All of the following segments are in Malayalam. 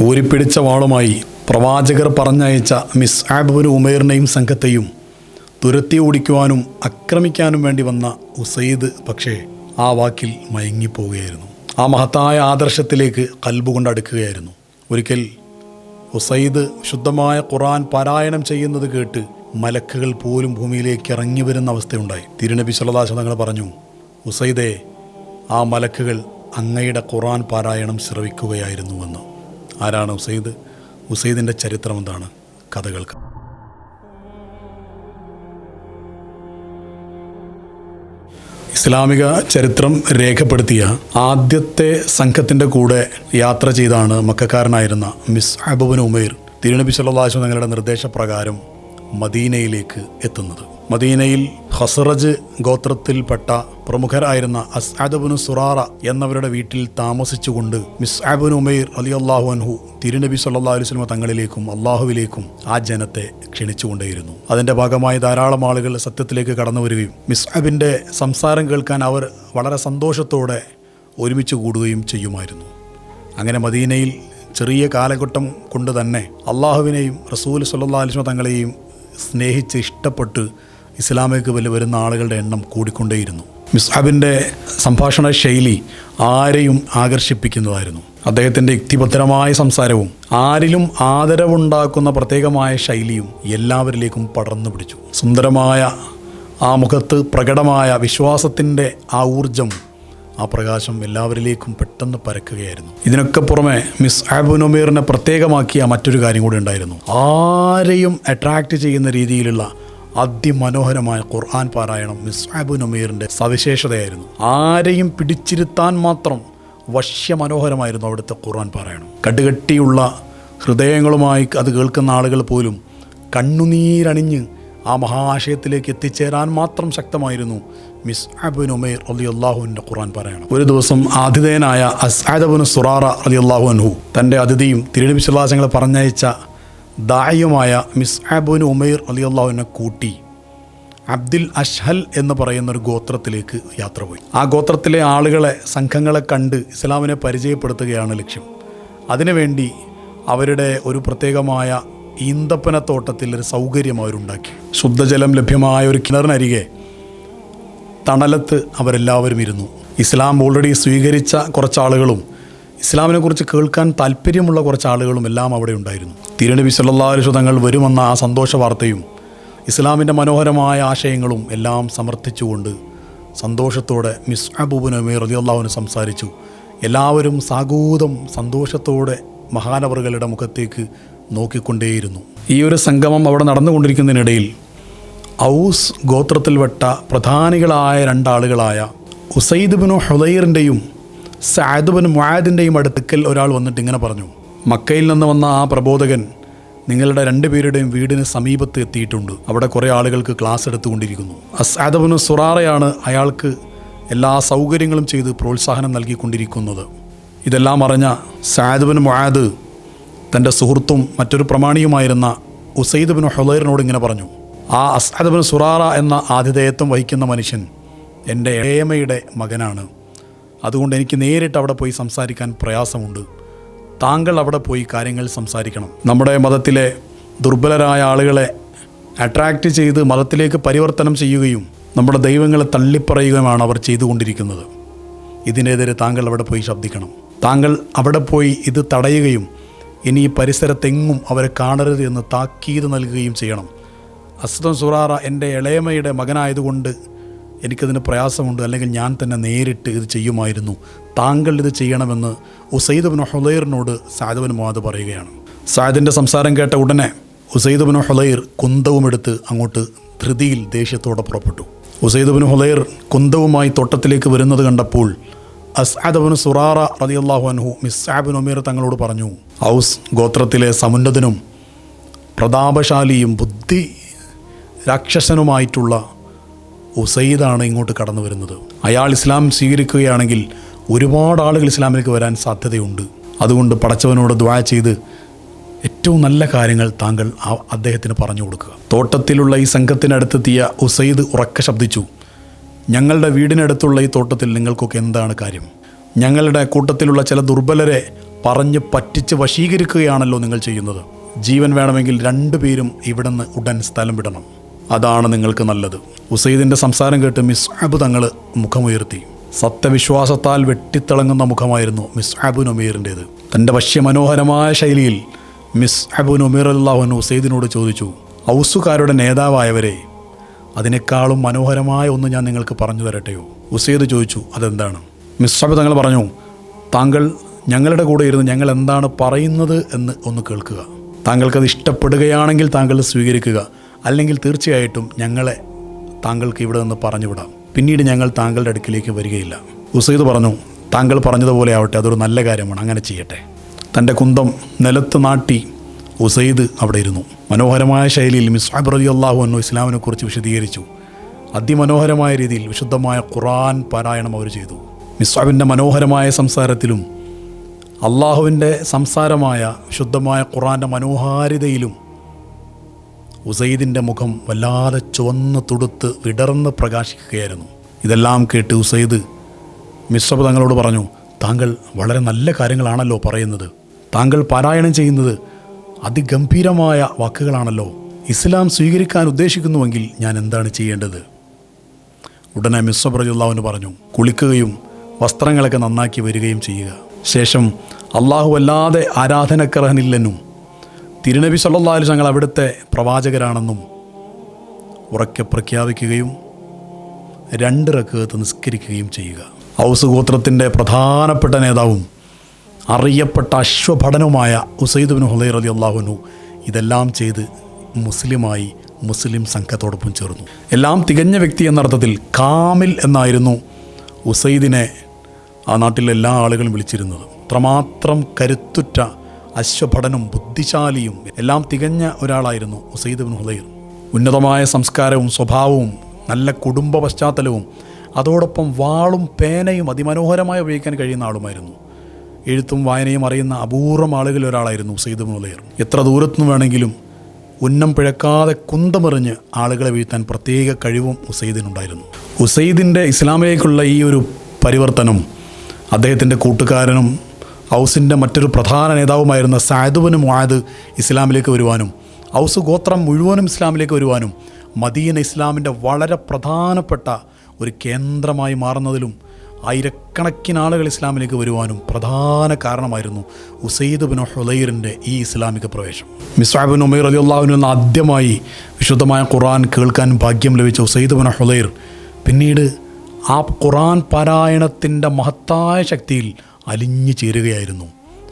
ഊരിപ്പിടിച്ച വാളുമായി പ്രവാചകർ പറഞ്ഞയച്ച മിസ്അബ് ബിൻ ഉമൈറിനെയും സംഘത്തെയും തുരത്തി ഓടിക്കുവാനും ആക്രമിക്കാനും വേണ്ടി വന്ന ഉസൈദ് പക്ഷേ ആ വാക്കിൽ മയങ്ങിപ്പോവുകയായിരുന്നു. ആ മഹത്തായ ആദർശത്തിലേക്ക് കൽബുകൊണ്ട് അടുക്കുകയായിരുന്നു. ഒരിക്കൽ ഉസൈദ് ശുദ്ധമായ ഖുർആൻ പാരായണം ചെയ്യുന്നത് കേട്ട് മലക്കുകൾ പോലും ഭൂമിയിലേക്ക് ഇറങ്ങി വരുന്ന അവസ്ഥയുണ്ടായി. തിരുനബി സല്ലല്ലാഹു അലൈഹി വസല്ലം തങ്ങൾ പറഞ്ഞു, ഉസൈദേ, ആ മലക്കുകൾ അങ്ങയുടെ ഖുർആൻ പാരായണം ശ്രവിക്കുകയായിരുന്നുവെന്ന്. ആരാണ് ഉസൈദ്? ഉസൈദിൻ്റെ ചരിത്രം എന്താണ്? കഥകൾക്ക് ഇസ്ലാമിക ചരിത്രം രേഖപ്പെടുത്തിയ ആദ്യത്തെ സംഘത്തിൻ്റെ കൂടെ യാത്ര ചെയ്താണ് മക്കക്കാരനായിരുന്ന മിസ്അബ് ബിൻ ഉമൈർ തിരുനബി സല്ലല്ലാഹു അലൈഹി വസല്ലം തങ്ങളുടെ നിർദ്ദേശപ്രകാരം മദീനയിലേക്ക് എത്തുന്നത്. മദീനയിൽ ഖസ്റജ് ഗോത്രത്തിൽപ്പെട്ട പ്രമുഖരായിരുന്ന അസ്അദ് ബിൻ സുറാറ എന്നവരുടെ വീട്ടിൽ താമസിച്ചുകൊണ്ട് മിസ്അബ് ബിൻ ഉമൈർ റളിയല്ലാഹു അൻഹു തിരുനബി സല്ലല്ലാഹു അലൈഹി വസല്ലം തങ്ങളിലേക്കും അള്ളാഹുവിലേക്കും ആ ജനത്തെ ക്ഷണിച്ചുകൊണ്ടേയിരുന്നു. അതിൻ്റെ ഭാഗമായി ധാരാളം ആളുകൾ സത്യത്തിലേക്ക് കടന്നു വരികയും മിസ്അബിൻ്റെ സംസാരം കേൾക്കാൻ അവർ വളരെ സന്തോഷത്തോടെ ഒരുമിച്ച് കൂടുകയും ചെയ്യുമായിരുന്നു. അങ്ങനെ മദീനയിൽ ചെറിയ കാലഘട്ടം കൊണ്ട് തന്നെ അള്ളാഹുവിനെയും റസൂൽ സല്ലല്ലാഹു അലൈഹി വസല്ലം തങ്ങളെയും സ്നേഹിച്ച് ഇഷ്ടപ്പെട്ട് ഇസ്ലാമിലേക്ക് വരുന്ന ആളുകളുടെ എണ്ണം കൂടിക്കൊണ്ടേയിരുന്നു. മിസ്അബിൻ്റെ സംഭാഷണ ശൈലി ആരെയും ആകർഷിപ്പിക്കുന്നതായിരുന്നു. അദ്ദേഹത്തിൻ്റെ യുക്തിഭദ്രമായ സംസാരവും ആരിലും ആദരവുണ്ടാക്കുന്ന പ്രത്യേകമായ ശൈലിയും എല്ലാവരിലേക്കും പടർന്നു പിടിച്ചു. സുന്ദരമായ ആ മുഖത്ത് പ്രകടമായ വിശ്വാസത്തിൻ്റെ ആ ഊർജം, ആ പ്രകാശം എല്ലാവരിലേക്കും പെട്ടെന്ന് പരക്കുകയായിരുന്നു. ഇതിനൊക്കെ പുറമെ മിസ്അബ് ബിൻ ഉമൈറിനെ പ്രത്യേകമാക്കിയ മറ്റൊരു കാര്യം കൂടി ഉണ്ടായിരുന്നു. ആരെയും അട്രാക്റ്റ് ചെയ്യുന്ന രീതിയിലുള്ള അതിമനോഹരമായ ഖുർആൻ പാരായണം മിസ്അബ് ബിൻ ഉമൈറിൻ്റെ സവിശേഷതയായിരുന്നു. ആരെയും പിടിച്ചിരുത്താൻ മാത്രം വശ്യമനോഹരമായിരുന്നു അവിടുത്തെ ഖുർആൻ പാരായണം. കടുകട്ടിയുള്ള ഹൃദയങ്ങളുമായി അത് കേൾക്കുന്ന ആളുകൾ പോലും കണ്ണുനീരണിഞ്ഞ് ആ മഹാശയത്തിലേക്ക് എത്തിച്ചേരാൻ മാത്രം ശക്തമായിരുന്നു മിസ്അബ് ബിൻ ഉമൈർ റളിയല്ലാഹു അൻഹുവിൻ്റെ ഖുർആൻ പാരായണം. ഒരു ദിവസം ആതിഥേയനായ അസ്അദ് ബിൻ സുറാറ റളിയല്ലാഹു അൻഹു തൻ്റെ അതിഥിയും തിരുനബി സല്ലല്ലാഹു അലൈഹി വസല്ലം പറഞ്ഞയച്ച ദാഇയുമായ മിസ്അബ് ബിൻ ഉമൈർ റളിയല്ലാഹു അൻഹു കൂട്ടി അബ്ദുൽ അഷ്ഹൽ എന്ന് പറയുന്ന ഒരു ഗോത്രത്തിലേക്ക് യാത്ര പോയി. ആ ഗോത്രത്തിലെ ആളുകളെ, സംഘങ്ങളെ കണ്ട് ഇസ്ലാമിനെ പരിചയപ്പെടുത്തുകയാണ് ലക്ഷ്യം. അതിനുവേണ്ടി അവരുടെ ഒരു പ്രത്യേകമായ ഈന്തപ്പനത്തോട്ടത്തിൽ ഒരു സൗകര്യം അവരുണ്ടാക്കി. ശുദ്ധജലം ലഭ്യമായ ഒരു കിണറിനരികെ തണലത്ത് അവരെല്ലാവരും ഇരുന്നു. ഇസ്ലാം ഓൾറെഡി സ്വീകരിച്ച കുറച്ചാളുകളും ഇസ്ലാമിനെക്കുറിച്ച് കേൾക്കാൻ താല്പര്യമുള്ള കുറച്ചാളുകളും എല്ലാം അവിടെ ഉണ്ടായിരുന്നു. തിരുനബി സല്ലല്ലാഹു അലൈഹി വസല്ലം തങ്ങൾ വരുമെന്ന ആ സന്തോഷ വാർത്തയും ഇസ്ലാമിൻ്റെ മനോഹരമായ ആശയങ്ങളും എല്ലാം സമർത്ഥിച്ചുകൊണ്ട് സന്തോഷത്തോടെ മിസ്അബ് ബിൻ ഉമൈർ റളിയല്ലാഹു അൻഹു സംസാരിച്ചു. എല്ലാവരും സാഗൂതം സന്തോഷത്തോടെ മഹാനവറുകളുടെ മുഖത്തേക്ക് നോക്കിക്കൊണ്ടേയിരുന്നു. ഈ ഒരു സംഗമം അവിടെ നടന്നുകൊണ്ടിരിക്കുന്നതിനിടയിൽ ഔസ് ഗോത്രത്തിൽപ്പെട്ട പ്രധാനികളായ രണ്ടാളുകളായ ഉസൈദ് ബിൻ ഹുദൈറിൻ്റെയും സഅദ് ബിൻ മുആദിൻ്റെയും അടുക്കൽ ഒരാൾ വന്നിട്ട് ഇങ്ങനെ പറഞ്ഞു, മക്കയിൽ നിന്ന് വന്ന ആ പ്രബോധകൻ നിങ്ങളുടെ രണ്ടുപേരുടെയും വീടിന് സമീപത്ത് എത്തിയിട്ടുണ്ട്. അവിടെ കുറേ ആളുകൾക്ക് ക്ലാസ് എടുത്തുകൊണ്ടിരിക്കുന്നു. അസ്അദ് ബിൻ സുറാറയാണ് അയാൾക്ക് എല്ലാ സൗകര്യങ്ങളും ചെയ്ത് പ്രോത്സാഹനം നൽകിക്കൊണ്ടിരിക്കുന്നത്. ഇതെല്ലാം അറിഞ്ഞ സഅദ് ബിൻ മുആദ് തൻ്റെ സുഹൃത്തും മറ്റൊരു പ്രമാണിയുമായിരുന്ന ഉസൈദ് ബിൻ ഹുദൈറിനോട് ഇങ്ങനെ പറഞ്ഞു, ആ അസ്അദ് ബിൻ സുറാറ എന്ന ആതിഥേയത്വം വഹിക്കുന്ന മനുഷ്യൻ എൻ്റെ ഇളയമയുടെ മകനാണ്. അതുകൊണ്ട് എനിക്ക് നേരിട്ട് അവിടെ പോയി സംസാരിക്കാൻ പ്രയാസമുണ്ട്. താങ്കൾ അവിടെ പോയി കാര്യങ്ങൾ സംസാരിക്കണം. നമ്മുടെ മതത്തിലെ ദുർബലരായ ആളുകളെ അട്രാക്റ്റ് ചെയ്ത് മതത്തിലേക്ക് പരിവർത്തനം ചെയ്യുകയും നമ്മുടെ ദൈവങ്ങളെ തള്ളിപ്പറയുകയുമാണ് അവർ ചെയ്തുകൊണ്ടിരിക്കുന്നത്. ഇതിനെതിരെ താങ്കൾ അവിടെ പോയി ശബ്ദിക്കണം. താങ്കൾ അവിടെ പോയി ഇത് തടയുകയും ഇനി ഈ പരിസരത്തെങ്ങും അവരെ കാണരുത് എന്ന് താക്കീത് നൽകുകയും ചെയ്യണം. അസ്അദ് സുറാറ എൻ്റെ ഇളയമയുടെ മകനായതുകൊണ്ട് എനിക്കതിന് പ്രയാസമുണ്ട്, അല്ലെങ്കിൽ ഞാൻ തന്നെ നേരിട്ട് ഇത് ചെയ്യുമായിരുന്നു. താങ്കൾ ഇത് ചെയ്യണമെന്ന് ഉസൈദ് ബിൻ ഹുദൈറിനോട് സഅദ് ബിൻ മുആദ് പറയുകയാണ്. സഅദിൻ്റെ സംസാരം കേട്ട ഉടനെ ഉസൈദ് ബിൻ ഹുദൈർ കുന്തവുമെടുത്ത് അങ്ങോട്ട് ധൃതിയിൽ ദേഷ്യത്തോടെ പുറപ്പെട്ടു. ഉസൈദ് ബിൻ ഹുദൈർ കുന്തവുമായി തോട്ടത്തിലേക്ക് വരുന്നത് കണ്ടപ്പോൾ അസ്അദ് ബിൻ സുറാറ റളിയല്ലാഹു അൻഹു മിസ്അബ് ബിൻ ഉമൈർ തങ്ങളോട് പറഞ്ഞു, ഔസ് ഗോത്രത്തിലെ സമുന്നതനും പ്രതാപശാലിയും ബുദ്ധി രാക്ഷസനുമായിട്ടുള്ള ഉസൈദാണ് ഇങ്ങോട്ട് കടന്നു വരുന്നത്. അയാൾ ഇസ്ലാം സ്വീകരിക്കുകയാണെങ്കിൽ ഒരുപാട് ആളുകൾ ഇസ്ലാമിലേക്ക് വരാൻ സാധ്യതയുണ്ട്. അതുകൊണ്ട് പടച്ചവനോട് ദുആ ചെയ്ത് ഏറ്റവും നല്ല കാര്യങ്ങൾ താങ്കൾ അദ്ദേഹത്തിന് പറഞ്ഞു കൊടുക്കുക. തോട്ടത്തിലുള്ള ഈ സംഘത്തിനടുത്തെത്തിയ ഉസൈദ് ഉറക്കെ ശബ്ദിച്ചു, ഞങ്ങളുടെ വീടിനടുത്തുള്ള ഈ തോട്ടത്തിൽ നിങ്ങൾക്കൊക്കെ എന്താണ് കാര്യം? ഞങ്ങളുടെ കൂട്ടത്തിലുള്ള ചില ദുർബലരെ പറഞ്ഞ് പറ്റിച്ച് വശീകരിക്കുകയാണല്ലോ നിങ്ങൾ ചെയ്യുന്നത്. ജീവൻ വേണമെങ്കിൽ രണ്ടുപേരും ഇവിടുന്ന് ഉടൻ സ്ഥലം വിടണം, അതാണ് നിങ്ങൾക്ക് നല്ലത്. ഉസൈദിൻ്റെ സംസാരം കേട്ട് മിസ്അബ് തങ്ങൾ മുഖമുയർത്തി. സത്യവിശ്വാസത്താൽ വെട്ടിത്തിളങ്ങുന്ന മുഖമായിരുന്നു മിസ്അബ് ഉമൈറിൻ്റേത്. തൻ്റെ വശ്യമനോഹരമായ ശൈലിയിൽ മിസ്അബ് ഉമൈർ റളിയല്ലാഹു അൻഹു ഉസൈദിനോട് ചോദിച്ചു, ഔസുകാരുടെ നേതാവായവരെ, അതിനേക്കാളും മനോഹരമായ ഒന്ന് ഞാൻ നിങ്ങൾക്ക് പറഞ്ഞു തരട്ടെയോ? ഉസൈദ് ചോദിച്ചു, അതെന്താണ്? മിസ്അബ് തങ്ങൾ പറഞ്ഞു, താങ്കൾ ഞങ്ങളുടെ കൂടെ ഇരുന്ന് ഞങ്ങൾ എന്താണ് പറയുന്നത് എന്ന് ഒന്ന് കേൾക്കുക. താങ്കൾക്കത് ഇഷ്ടപ്പെടുകയാണെങ്കിൽ താങ്കൾ സ്വീകരിക്കുക, അല്ലെങ്കിൽ തീർച്ചയായിട്ടും ഞങ്ങളെ താങ്കൾക്ക് ഇവിടെ നിന്ന് പറഞ്ഞുവിടാം. പിന്നീട് ഞങ്ങൾ താങ്കളുടെ അടുക്കിലേക്ക് വരികയില്ല. ഉസൈദ് പറഞ്ഞു, താങ്കൾ പറഞ്ഞതുപോലെ ആവട്ടെ, അതൊരു നല്ല കാര്യമാണ്, അങ്ങനെ ചെയ്യട്ടെ. തൻ്റെ കുന്തം നിലത്ത് നാട്ടി ഉസൈദ് അവിടെ ഇരുന്നു. മനോഹരമായ ശൈലിയിൽ മിസ്അബ് റളിയല്ലാഹു അൻഹു ഇസ്ലാമിനെക്കുറിച്ച് വിശദീകരിച്ചു. അതിമനോഹരമായ രീതിയിൽ വിശുദ്ധമായ ഖുർആൻ പാരായണം അവർ ചെയ്തു. മിസ്അബിൻ്റെ മനോഹരമായ സംസാരത്തിലും അള്ളാഹുവിൻ്റെ സംസാരമായ വിശുദ്ധമായ ഖുർആൻ്റെ മനോഹാരിതയിലും ഉസൈദിൻ്റെ മുഖം വല്ലാതെ ചുവന്ന് തുടുത്ത് വിടർന്ന് പ്രകാശിക്കുകയായിരുന്നു. ഇതെല്ലാം കേട്ട് ഉസൈദ് മിസ്അബ് തങ്ങളോട് പറഞ്ഞു, താങ്കൾ വളരെ നല്ല കാര്യങ്ങളാണല്ലോ പറയുന്നത്. താങ്കൾ പാരായണം ചെയ്യുന്നത് അതിഗംഭീരമായ വാക്കുകളാണല്ലോ. ഇസ്ലാം സ്വീകരിക്കാൻ ഉദ്ദേശിക്കുന്നുവെങ്കിൽ ഞാൻ എന്താണ് ചെയ്യേണ്ടത്? ഉടനെ മിസ്അബ് റളിയല്ലാഹു അൻഹു പറഞ്ഞു, കുളിക്കുകയും വസ്ത്രങ്ങളൊക്കെ നന്നാക്കി വരികയും ചെയ്യുക. ശേഷം അള്ളാഹു അല്ലാതെ ആരാധനക്കർഹനില്ലെന്നും തിരുനബി സല്ലല്ലാഹു അലൈഹി വസല്ലം അവിടുത്തെ പ്രവാചകരാണെന്നും ഉറക്കെ പ്രഖ്യാപിക്കുകയും 2 റക്അത്ത് നിസ്കരിക്കുകയും ചെയ്യുക. ഔസ് ഗോത്രത്തിൻ്റെ പ്രധാനപ്പെട്ട നേതാവും അറിയപ്പെട്ട അശ്വഭടനുമായ ഉസൈദ് ബിൻ ഹുദൈർ റളിയല്ലാഹു അൻഹു ഇതെല്ലാം ചെയ്ത് മുസ്ലിമായി മുസ്ലിം സംഘത്തോടൊപ്പം ചേർന്നു. എല്ലാം തികഞ്ഞ വ്യക്തി എന്നർത്ഥത്തിൽ കാമിൽ എന്നായിരുന്നു ഉസൈദിനെ ആ നാട്ടിലെ എല്ലാ ആളുകളും വിളിച്ചിരുന്നത്. അത്രമാത്രം കരുത്തുറ്റ അശ്വഭടനും ബുദ്ധിശാലിയും എല്ലാം തികഞ്ഞ ഒരാളായിരുന്നു ഉസൈദ് ബിൻ ഹുദൈർ. ഉന്നതമായ സംസ്കാരവും സ്വഭാവവും നല്ല കുടുംബ പശ്ചാത്തലവും അതോടൊപ്പം വാളും പേനയും അതിമനോഹരമായി ഉപയോഗിക്കാൻ കഴിയുന്ന ആളുമായിരുന്നു. എഴുത്തും വായനയും അറിയുന്ന അപൂർവം ആളുകളിൽ ഒരാളായിരുന്നു ഉസൈദ് ബിൻ ഹുദൈർ. എത്ര ദൂരത്തുനിന്ന് വേണമെങ്കിലും ഉന്നം പിഴക്കാതെ കുന്തമെറിഞ്ഞ് ആളുകളെ വീഴ്ത്താൻ പ്രത്യേക കഴിവും ഉസൈദിനുണ്ടായിരുന്നു. ഉസൈദിൻ്റെ ഇസ്ലാമിലേക്കുള്ള ഈ ഒരു പരിവർത്തനം അദ്ദേഹത്തിൻ്റെ കൂട്ടുകാരനും ഔസിൻ്റെ മറ്റൊരു പ്രധാന നേതാവുമായിരുന്ന സഅദ് ബിൻ മുആദ് ഇസ്ലാമിലേക്ക് വരുവാനും ഔസ് ഗോത്രം മുഴുവനും ഇസ്ലാമിലേക്ക് വരുവാനും മദീന ഇസ്ലാമിൻ്റെ വളരെ പ്രധാനപ്പെട്ട ഒരു കേന്ദ്രമായി മാറുന്നതിലും ആയിരക്കണക്കിന് ആളുകൾ ഇസ്ലാമിലേക്ക് വരുവാനും പ്രധാന കാരണമായിരുന്നു ഉസൈദ് ബിൻ ഹുദൈറിൻ്റെ ഈ ഇസ്ലാമിക പ്രവേശം. മിസ്അബ് ബിൻ ഉമൈർ റളിയല്ലാഹു അൻഹു ആദ്യമായി വിശുദ്ധമായ ഖുർആൻ കേൾക്കാൻ ഭാഗ്യം ലഭിച്ച ഉസൈദ് ബിൻ ഹുദൈർ പിന്നീട് ആ ഖുർആൻ പാരായണത്തിൻ്റെ മഹത്തായ ശക്തിയിൽ അലിഞ്ഞു ചേരുകയായിരുന്നു.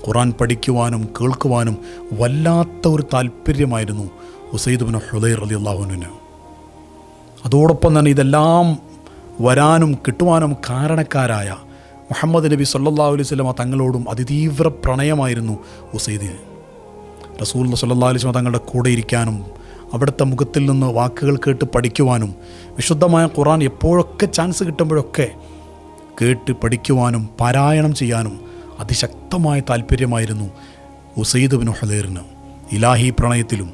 ഖുർആൻ പഠിക്കുവാനും കേൾക്കുവാനും വല്ലാത്ത ഒരു താല്പര്യമായിരുന്നു ഉസൈദ് ബിൻ ഹുദൈർ റളിയല്ലാഹു അൻഹുവിന്. അതോടൊപ്പം തന്നെ ഇതെല്ലാം വരാനും കിട്ടുവാനും കാരണക്കാരായ മുഹമ്മദ് നബി സല്ലല്ലാഹു അലൈഹി വസല്ലം തങ്ങളോടും അതിതീവ്ര പ്രണയമായിരുന്നു ഉസൈദിന്. റസൂൽ സല്ലല്ലാഹു അലൈഹി വസല്ലം തങ്ങളുടെ കൂടെ ഇരിക്കാനും അവിടുത്തെ മുഖത്തിൽ നിന്ന് വാക്കുകൾ കേട്ട് പഠിക്കുവാനും വിശുദ്ധമായ ഖുർആൻ എപ്പോഴൊക്കെ ചാൻസ് കിട്ടുമ്പോഴൊക്കെ കേട്ട് പഠിക്കുവാനും പാരായണം ചെയ്യാനും അതിശക്തമായ താല്പര്യമായിരുന്നു ഉസൈദ് ബിൻ ഹുദൈറിന്. ഇലാഹി പ്രണയത്തിലും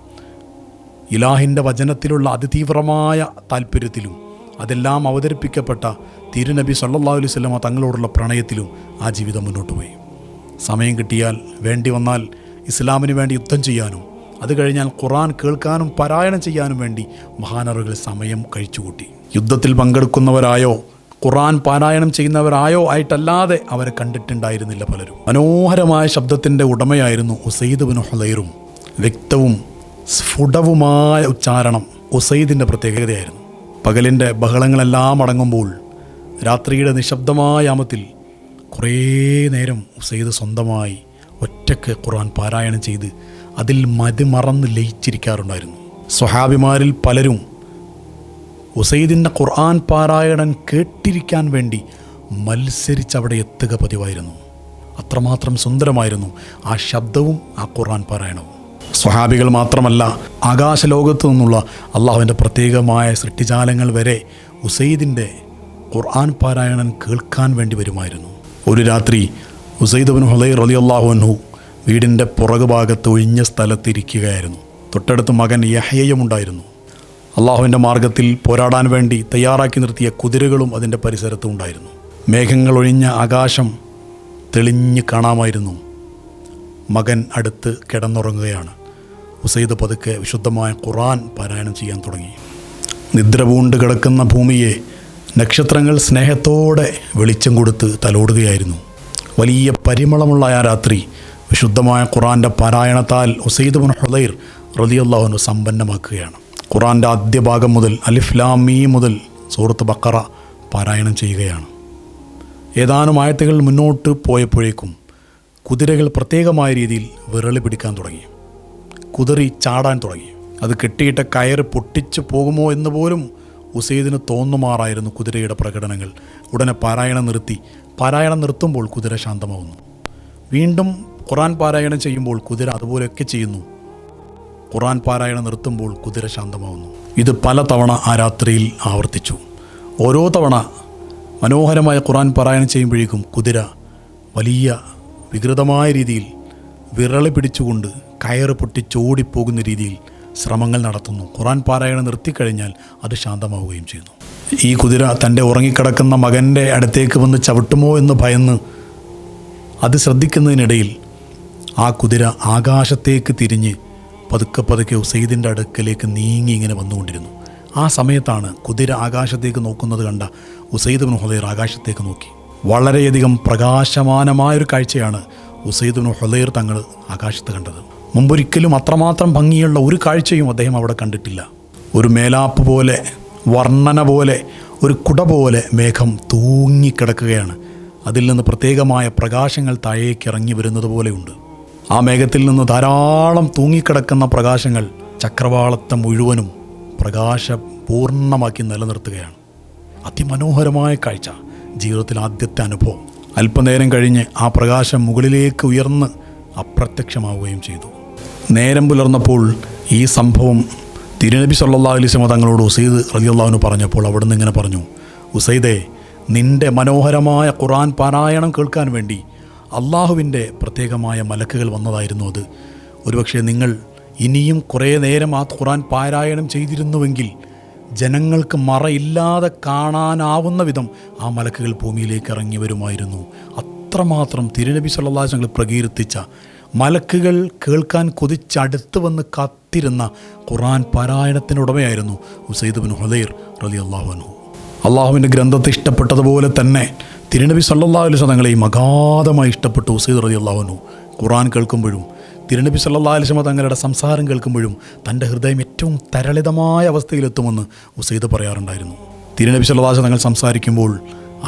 ഇലാഹിൻ്റെ വചനത്തിലുള്ള അതിതീവ്രമായ താല്പര്യത്തിലും അതെല്ലാം അവതരിപ്പിക്കപ്പെട്ട തിരുനബി സല്ലല്ലാഹു അലൈഹി വസല്ലം തങ്ങളോടുള്ള പ്രണയത്തിലും ആ ജീവിതം മുന്നോട്ട് പോയി. സമയം കിട്ടിയാൽ വേണ്ടി വന്നാൽ ഇസ്ലാമിന് വേണ്ടി യുദ്ധം ചെയ്യാനും അത് കഴിഞ്ഞാൽ ഖുർആൻ കേൾക്കാനും പാരായണം ചെയ്യാനും വേണ്ടി മഹാനറുകൾ സമയം കഴിച്ചുകൂട്ടി. യുദ്ധത്തിൽ പങ്കെടുക്കുന്നവരായോ ഖുർആൻ പാരായണം ചെയ്യുന്നവരായോ ആയിട്ടല്ലാതെ അവരെ കണ്ടിട്ടുണ്ടായിരുന്നില്ല പലരും. മനോഹരമായ ശബ്ദത്തിൻ്റെ ഉടമയായിരുന്നു ഉസൈദ് ബിൻ ഹുദൈറും. വ്യക്തവും സ്ഫുടവുമായ ഉച്ചാരണം ഉസൈദിൻ്റെ പ്രത്യേകതയായിരുന്നു. പകലിൻ്റെ ബഹളങ്ങളെല്ലാം അടങ്ങുമ്പോൾ രാത്രിയുടെ നിശബ്ദമായ യാമത്തിൽ കുറേ നേരം ഉസൈദ് സ്വന്തമായി ഒറ്റയ്ക്ക് ഖുർആൻ പാരായണം ചെയ്ത് അതിൽ മതിമറന്ന് ലയിച്ചിരിക്കാറുണ്ടായിരുന്നു. സ്വഹാബിമാരിൽ പലരും ഉസൈദിൻ്റെ ഖുർആൻ പാരായണം കേട്ടിരിക്കാൻ വേണ്ടി മത്സരിച്ചവിടെ എത്തുക പതിവായിരുന്നു. അത്രമാത്രം സുന്ദരമായിരുന്നു ആ ശബ്ദവും ആ ഖുർആൻ പാരായണവും. സ്വഹാബികൾ മാത്രമല്ല, ആകാശലോകത്തു നിന്നുള്ള അള്ളാഹുവിൻ്റെ പ്രത്യേകമായ സൃഷ്ടിജാലങ്ങൾ വരെ ഉസൈദിൻ്റെ ഖുർആൻ പാരായണം കേൾക്കാൻ വേണ്ടി വരുമായിരുന്നു. ഒരു രാത്രി ഉസൈദ് ബിൻ ഹുദൈർ റളിയല്ലാഹു അൻഹു വീടിൻ്റെ പുറകുഭാഗത്ത് ഒഴിഞ്ഞ സ്ഥലത്തിരിക്കുകയായിരുന്നു. തൊട്ടടുത്ത് മകൻ യഹ്യയും ഉണ്ടായിരുന്നു. അള്ളാഹുവിൻ്റെ മാർഗത്തിൽ പോരാടാൻ വേണ്ടി തയ്യാറാക്കി നിർത്തിയ കുതിരകളും അതിൻ്റെ പരിസരത്തും ഉണ്ടായിരുന്നു. മേഘങ്ങൾ ഒഴിഞ്ഞ ആകാശം തെളിഞ്ഞ് കാണാമായിരുന്നു. മകൻ അടുത്ത് കിടന്നുറങ്ങുകയാണ്. ഉസൈദ് പതുക്കെ വിശുദ്ധമായ ഖുർആൻ പാരായണം ചെയ്യാൻ തുടങ്ങി. നിദ്ര പൂണ്ട് കിടക്കുന്ന ഭൂമിയെ നക്ഷത്രങ്ങൾ സ്നേഹത്തോടെ വെളിച്ചം കൊടുത്ത് തലോടുകയായിരുന്നു. വലിയ പരിമളമുള്ള ആ രാത്രി വിശുദ്ധമായ ഖുർആൻ്റെ പാരായണത്താൽ ഉസൈദ് ബിൻ ഹുദൈർ റളിയല്ലാഹു അൻഹു സമ്പന്നമാക്കുകയാണ്. ഖുർആൻ്റെ ആദ്യ ഭാഗം മുതൽ അലിഫ് ലാം മീം മുതൽ സൂറത്ത് ബഖറ പാരായണം ചെയ്യുകയാണ്. ഏതാനും ആയത്തുകൾ മുന്നോട്ട് പോയപ്പോഴേക്കും കുതിരകൾ പ്രത്യേകമായ രീതിയിൽ വിരളി പിടിക്കാൻ തുടങ്ങി, കുതിറി ചാടാൻ തുടങ്ങി. അത് കെട്ടിയിട്ട കയറ് പൊട്ടിച്ചു പോകുമോ എന്ന് പോലും ഉസൈദിന് തോന്നുമാറായിരുന്നു കുതിരയുടെ പ്രകടനങ്ങൾ. ഉടനെ പാരായണം നിർത്തി. പാരായണം നിർത്തുമ്പോൾ കുതിര ശാന്തമാവുന്നു. വീണ്ടും ഖുർആൻ പാരായണം ചെയ്യുമ്പോൾ കുതിര അതുപോലെയൊക്കെ ചെയ്യുന്നു. ഖുർആൻ പാരായണം നിർത്തുമ്പോൾ കുതിര ശാന്തമാവുന്നു. ഇത് പല തവണ ആ രാത്രിയിൽ ആവർത്തിച്ചു. ഓരോ തവണ മനോഹരമായ ഖുർആൻ പാരായണം ചെയ്യുമ്പോഴേക്കും കുതിര വലിയ വികൃതമായ രീതിയിൽ വിരളി പിടിച്ചുകൊണ്ട് കയറ് പൊട്ടിച്ചോടിപ്പോകുന്ന രീതിയിൽ ശ്രമങ്ങൾ നടത്തുന്നു. ഖുർആൻ പാരായണം നിർത്തിക്കഴിഞ്ഞാൽ അത് ശാന്തമാവുകയും ചെയ്യുന്നു. ഈ കുതിര തൻ്റെ ഉറങ്ങിക്കിടക്കുന്ന മകൻ്റെ അടുത്തേക്ക് വന്ന് ചവിട്ടുമോ എന്ന് ഭയന്ന് അത് ശ്രദ്ധിക്കുന്നതിനിടയിൽ ആ കുതിര ആകാശത്തേക്ക് തിരിഞ്ഞ് പതുക്കെ പതുക്കെ ഉസൈദിൻ്റെ അടുക്കലേക്ക് നീങ്ങി ഇങ്ങനെ വന്നുകൊണ്ടിരുന്നു. ആ സമയത്താണ് കുതിര ആകാശത്തേക്ക് നോക്കുന്നത് കണ്ട ഉസൈദ് ബിൻ ഹുദൈർ ആകാശത്തേക്ക് നോക്കി. വളരെയധികം പ്രകാശമാനമായൊരു കാഴ്ചയാണ് ഉസൈദ് ബിൻ ഹുദൈർ തങ്ങൾ ആകാശത്ത് കണ്ടത്. മുമ്പൊരിക്കലും അത്രമാത്രം ഭംഗിയുള്ള ഒരു കാഴ്ചയും അദ്ദേഹം അവിടെ കണ്ടിട്ടില്ല. ഒരു മേലാപ്പ് പോലെ, വർണ്ണന പോലെ, ഒരു കുട പോലെ മേഘം തൂങ്ങിക്കിടക്കുകയാണ്. അതിൽ നിന്ന് പ്രത്യേകമായ പ്രകാശങ്ങൾ താഴേക്ക് ഇറങ്ങി വരുന്നത് പോലെയുണ്ട്. ആ മേഘത്തിൽ നിന്ന് ധാരാളം തൂങ്ങിക്കിടക്കുന്ന പ്രകാശങ്ങൾ ചക്രവാളത്തെ മുഴുവനും പ്രകാശപൂർണ്ണമാക്കി നിലനിർത്തുകയാണ്. അതിമനോഹരമായ കാഴ്ച, ജീവിതത്തിൽ ആദ്യത്തെ അനുഭവം. അല്പനേരം കഴിഞ്ഞ് ആ പ്രകാശം മുകളിലേക്ക് ഉയർന്ന് അപ്രത്യക്ഷമാവുകയും ചെയ്തു. നേരം പുലർന്നപ്പോൾ ഈ സംഭവം തിരുനബി സല്ലല്ലാഹു അലൈഹി വസല്ലം തങ്ങളോട് ഉസൈദ് റളിയല്ലാഹു അൻഹു പറഞ്ഞപ്പോൾ അവിടുന്ന് ഇങ്ങനെ പറഞ്ഞു: ഉസൈദേ, നിൻ്റെ മനോഹരമായ ഖുർആൻ പാരായണം കേൾക്കാൻ വേണ്ടി അള്ളാഹുവിൻ്റെ പ്രത്യേകമായ മലക്കുകൾ വന്നതായിരുന്നു അത്. ഒരുപക്ഷെ നിങ്ങൾ ഇനിയും കുറേ നേരം ആ ഖുർആൻ പാരായണം ചെയ്തിരുന്നുവെങ്കിൽ ജനങ്ങൾക്ക് മറയില്ലാതെ കാണാനാവുന്ന വിധം ആ മലക്കുകൾ ഭൂമിയിലേക്ക് ഇറങ്ങി വരുമായിരുന്നു. അത്രമാത്രം തിരുനബി സല്ലല്ലാഹു അലൈഹി വസല്ലം പ്രകീർത്തിച്ച, മലക്കുകൾ കേൾക്കാൻ കൊതിച്ചടുത്ത് വന്ന് കാത്തിരുന്ന ഖുർആൻ പാരായണത്തിനുടമയായിരുന്നു ഉസൈദ് ബിൻ ഹുദൈർ റളിയല്ലാഹു അൻഹു. അള്ളാഹുവിൻ്റെ ഗ്രന്ഥത്തെ ഇഷ്ടപ്പെട്ടതുപോലെ തന്നെ തിരുനബി സല്ലല്ലാഹു അലൈഹി വസല്ലം തങ്ങളെയും അഗാധമായി ഇഷ്ടപ്പെട്ടു ഉസൈദ് റളിയല്ലാഹു അൻഹു. ഖുർആൻ കേൾക്കുമ്പോഴും തിരുനബി സല്ലല്ലാഹു അലൈഹി വസല്ലം തങ്ങളുടെ സംസാരം കേൾക്കുമ്പോഴും തൻ്റെ ഹൃദയം ഏറ്റവും തരളിതമായ അവസ്ഥയിലെത്തുമെന്ന് ഉസൈദ് പറയാറുണ്ടായിരുന്നു. തിരുനബി സല്ലല്ലാഹു അലൈഹി വസല്ലം തങ്ങൾ സംസാരിക്കുമ്പോൾ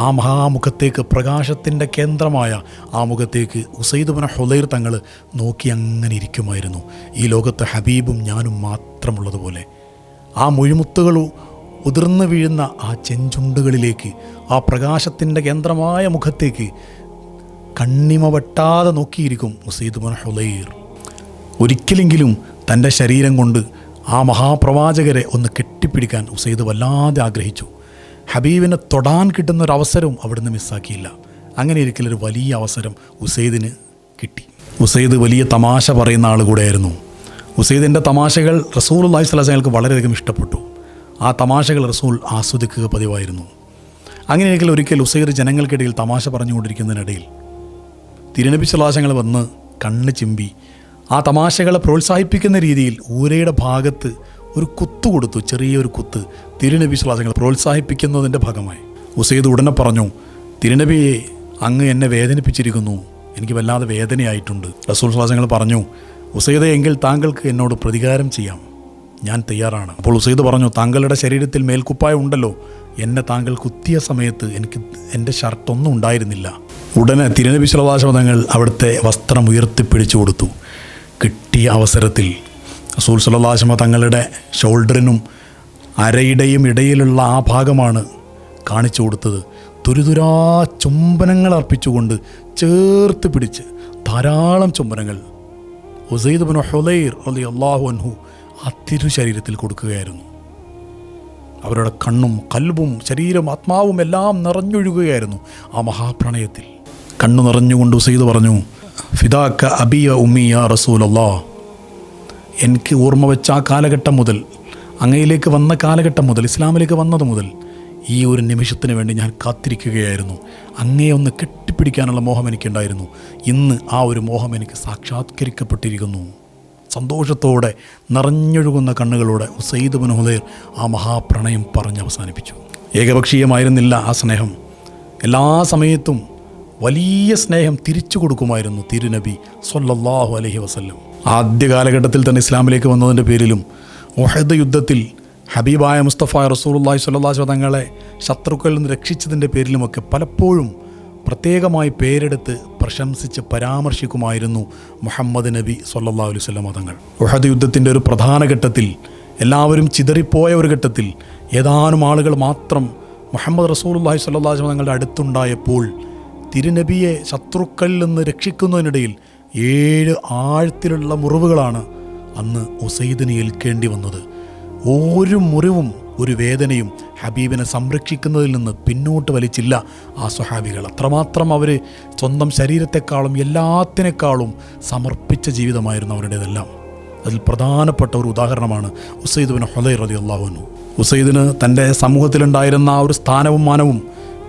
ആ മഹാമുഖത്തേക്ക്, പ്രകാശത്തിൻ്റെ കേന്ദ്രമായ ആ മുഖത്തേക്ക് ഉസൈദ് ബിൻ ഹുദൈർ തങ്ങൾ നോക്കി അങ്ങനെ ഇരിക്കുമായിരുന്നു. ഈ ലോകത്ത് ഹബീബും ഞാനും മാത്രമുള്ളതുപോലെ. ആ മുഴുമുത്തുകൾ ഉതിർന്നു വീഴുന്ന ആ ചെഞ്ചുണ്ടുകളിലേക്ക്, ആ പ്രകാശത്തിൻ്റെ കേന്ദ്രമായ മുഖത്തേക്ക് കണ്ണിമ വെട്ടാതെ നോക്കിയിരിക്കും ഉസൈദ് ബിൻ ഹുദൈർ. ഒരിക്കലെങ്കിലും തൻ്റെ ശരീരം കൊണ്ട് ആ മഹാപ്രവാചകരെ ഒന്ന് കെട്ടിപ്പിടിക്കാൻ ഉസൈദ് വല്ലാതെ ആഗ്രഹിച്ചു. ഹബീബിനെ തൊടാൻ കിട്ടുന്നൊരവസരവും അവിടുന്ന് മിസ്സാക്കിയില്ല. അങ്ങനെ ഒരിക്കലൊരു വലിയ അവസരം ഉസൈദിന് കിട്ടി. ഉസൈദ് വലിയ തമാശ പറയുന്ന ആൾ കൂടെയായിരുന്നു. ഉസൈദിൻ്റെ തമാശകൾ റസൂലുള്ളാഹി സ്വല്ലല്ലാഹു അലൈഹി വസല്ലം വളരെയധികം ഇഷ്ടപ്പെട്ടു. ആ തമാശകൾ റസൂൽ ആസ്വദിക്കുക പതിവായിരുന്നു. അങ്ങനെ ഒരിക്കൽ ഉസൈദ് ജനങ്ങൾക്കിടയിൽ തമാശ പറഞ്ഞുകൊണ്ടിരിക്കുന്നതിനിടയിൽ തിരുനബി സല്ലല്ലാഹു അലൈഹി വസല്ലം വന്ന് കണ്ണ് ചിമ്പി ആ തമാശകളെ പ്രോത്സാഹിപ്പിക്കുന്ന രീതിയിൽ ഊരയുടെ ഭാഗത്ത് ഒരു കുത്തു കൊടുത്തു, ചെറിയൊരു കുത്ത്. തിരുനബി സല്ലല്ലാഹു അലൈഹി വസല്ലം പ്രോത്സാഹിപ്പിക്കുന്നതിൻ്റെ ഭാഗമായി ഉസൈദ് ഉടനെ പറഞ്ഞു: തിരുനബിയെ, അങ്ങ് എന്നെ വേദനിപ്പിച്ചിരിക്കുന്നു, എനിക്ക് വല്ലാതെ വേദനയായിട്ടുണ്ട്. റസൂൽ സല്ലല്ലാഹു അലൈഹി വസല്ലം പറഞ്ഞു: ഉസൈദേ, എങ്കിൽ താങ്കൾക്ക് എന്നോട് പ്രതികാരം ചെയ്യാം, ഞാൻ തയ്യാറാണ്. അപ്പോൾ ഉസൈദ് പറഞ്ഞു: താങ്കളുടെ ശരീരത്തിൽ മേൽക്കുപ്പായം ഉണ്ടല്ലോ, എന്നെ താങ്കൾ കുത്തിയ സമയത്ത് എനിക്ക് എൻ്റെ ഷർട്ടൊന്നും ഉണ്ടായിരുന്നില്ല. ഉടനെ തിരുനബി സല്ലല്ലാഹു അലൈഹി വസല്ലം തങ്ങൾ അവിടുത്തെ വസ്ത്രം ഉയർത്തിപ്പിടിച്ചു കൊടുത്തു. കിട്ടിയ അവസരത്തിൽ റസൂൽ സല്ലല്ലാഹു അലൈഹി വസല്ലം തങ്ങളുടെ ഷോൾഡറിനും അരയുടെയും ഇടയിലുള്ള ആ ഭാഗമാണ് കാണിച്ചു കൊടുത്തത്. തുരുതുരാ ചുംബനങ്ങൾ അർപ്പിച്ചുകൊണ്ട് ചേർത്ത് പിടിച്ച് ധാരാളം ചുംബനങ്ങൾ ഉസൈദ് ബിൻ ഹുദൈർ റളിയല്ലാഹു അൻഹു ആ തിരു ശരീരത്തിൽ കൊടുക്കുകയായിരുന്നു. അവരുടെ കണ്ണും കൽബും ശരീരം ആത്മാവും എല്ലാം നിറഞ്ഞൊഴുകുകയായിരുന്നു ആ മഹാപ്രണയത്തിൽ. കണ്ണു നിറഞ്ഞുകൊണ്ട് ഉസൈദ് പറഞ്ഞു: ഫിദാക്ക അബിയ ഉമ്മിയ റസൂലല്ലാഹ്, എനിക്ക് ഓർമ്മ വെച്ച ആ കാലഘട്ടം മുതൽ, അങ്ങയിലേക്ക് വന്ന കാലഘട്ടം മുതൽ, ഇസ്ലാമിലേക്ക് വന്നത് മുതൽ ഈ ഒരു നിമിഷത്തിന് വേണ്ടി ഞാൻ കാത്തിരിക്കുകയായിരുന്നു. അങ്ങയെ ഒന്ന് കെട്ടിപ്പിടിക്കാനുള്ള മോഹം എനിക്കുണ്ടായിരുന്നു. ഇന്ന് ആ ഒരു മോഹം എനിക്ക് സാക്ഷാത്കരിക്കപ്പെട്ടിരിക്കുന്നു. സന്തോഷത്തോടെ നിറഞ്ഞൊഴുകുന്ന കണ്ണുകളോടെ ഉസൈദ് ബിൻ ഹുദൈർ ആ മഹാപ്രണയം പറഞ്ഞ് അവസാനിപ്പിച്ചു. ഏകപക്ഷീയമായിരുന്നില്ല ആ സ്നേഹം. എല്ലാ സമയത്തും വലിയ സ്നേഹം തിരിച്ചു കൊടുക്കുമായിരുന്നു തിരുനബി സ്വല്ലല്ലാഹു അലൈഹി വസല്ലം. ആദ്യ കാലഘട്ടത്തിൽ തന്നെ ഇസ്ലാമിലേക്ക് വന്നതിൻ്റെ പേരിലും ഉഹദ് യുദ്ധത്തിൽ ഹബീബായ മുസ്തഫ റസൂലുള്ളാഹി സ്വല്ലല്ലാഹു അലൈഹി വസല്ലം തങ്ങളെ ശത്രുക്കളിൽ നിന്ന് രക്ഷിച്ചതിൻ്റെ പേരിലുമൊക്കെ പലപ്പോഴും പ്രത്യേകമായി പേരെടുത്ത് പ്രശംസിച്ച് പരാമർശിക്കുമായിരുന്നു മുഹമ്മദ് നബി സ്വല്ലല്ലാഹു അലൈഹി വസല്ലം തങ്ങൾ. ഉഹദ് യുദ്ധത്തിൻ്റെ ഒരു പ്രധാന ഘട്ടത്തിൽ, എല്ലാവരും ചിതറിപ്പോയ ഒരു ഘട്ടത്തിൽ, ഏതാനും ആളുകൾ മാത്രം മുഹമ്മദ് റസൂലുള്ളാഹി സ്വല്ലല്ലാഹു അലൈഹി വസല്ലം തങ്ങളുടെ അടുത്തുണ്ടായപ്പോൾ തിരുനബിയെ ശത്രുക്കളിൽ നിന്ന് രക്ഷിക്കുന്നതിനിടയിൽ 7 ആഴത്തിലുള്ള മുറിവുകളാണ് അന്ന് ഉസൈദിന് ഏൽക്കേണ്ടി വന്നത്. ഒരു മുറിവും ഒരു വേദനയും ഹബീബിനെ സംരക്ഷിക്കുന്നതിൽ നിന്ന് പിന്നോട്ട് വലിച്ചില്ല ആ സ്വഹാബികൾ. അത്രമാത്രം അവർ സ്വന്തം ശരീരത്തെക്കാളും എല്ലാത്തിനേക്കാളും സമർപ്പിച്ച ജീവിതമായിരുന്നു അവരുടേതെല്ലാം. അതിൽ പ്രധാനപ്പെട്ട ഒരു ഉദാഹരണമാണ് ഉസൈദ് ബിൻ ഹുദൈർ റളിയല്ലാഹു അൻഹു. ഉസൈദിന് തൻ്റെ സമൂഹത്തിലുണ്ടായിരുന്ന ആ ഒരു സ്ഥാനവും മാനവും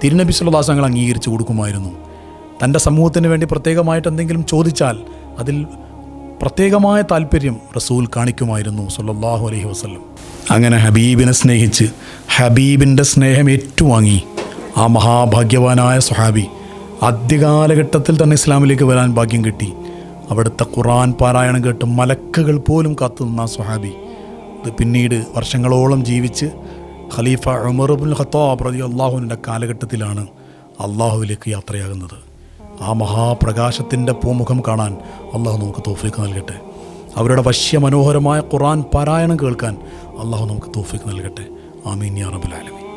തിരുനബി സ്വല്ലല്ലാഹു അലൈഹി വസല്ലം അംഗീകരിച്ചു കൊടുക്കുമായിരുന്നു. തൻ്റെ സമൂഹത്തിന് വേണ്ടി പ്രത്യേകമായിട്ട് എന്തെങ്കിലും ചോദിച്ചാൽ അതിൽ പ്രത്യേകമായ താല്പര്യം റസൂൽ കാണിക്കുമായിരുന്നു സ്വല്ലല്ലാഹു അലൈഹി വസല്ലം. അങ്ങനെ ഹബീബിനെ സ്നേഹിച്ച് ഹബീബിൻ്റെ സ്നേഹം ഏറ്റുവാങ്ങി ആ മഹാഭാഗ്യവാനായ സ്വഹാബി ആദ്യകാലഘട്ടത്തിൽ തന്നെ ഇസ്ലാമിലേക്ക് വരാൻ ഭാഗ്യം കിട്ടി. അവിടുത്തെ ഖുർആൻ പാരായണം കേട്ട് മലക്കുകൾ പോലും കാത്തുനിന്ന ആ സ്വഹാബി ഇത് പിന്നീട് വർഷങ്ങളോളം ജീവിച്ച് ഖലീഫ ഉമർ ഇബ്നുൽ ഖത്താബ് റളിയല്ലാഹു അൻഹുവിൻ്റെ കാലഘട്ടത്തിലാണ് അള്ളാഹുവിലേക്ക് യാത്രയാകുന്നത്. ആ മഹാപ്രകാശത്തിൻ്റെ പൂമുഖം കാണാൻ അള്ളാഹു നമുക്ക് തൗഫീഖ് നൽകട്ടെ. അവരുടെ വശ്യമനോഹരമായ ഖുർആൻ പാരായണം കേൾക്കാൻ അള്ളാഹു നമുക്ക് തൗഫീഖ് നൽകട്ടെ. ആമീൻ യാ റബ്ബൽ ആലമീൻ.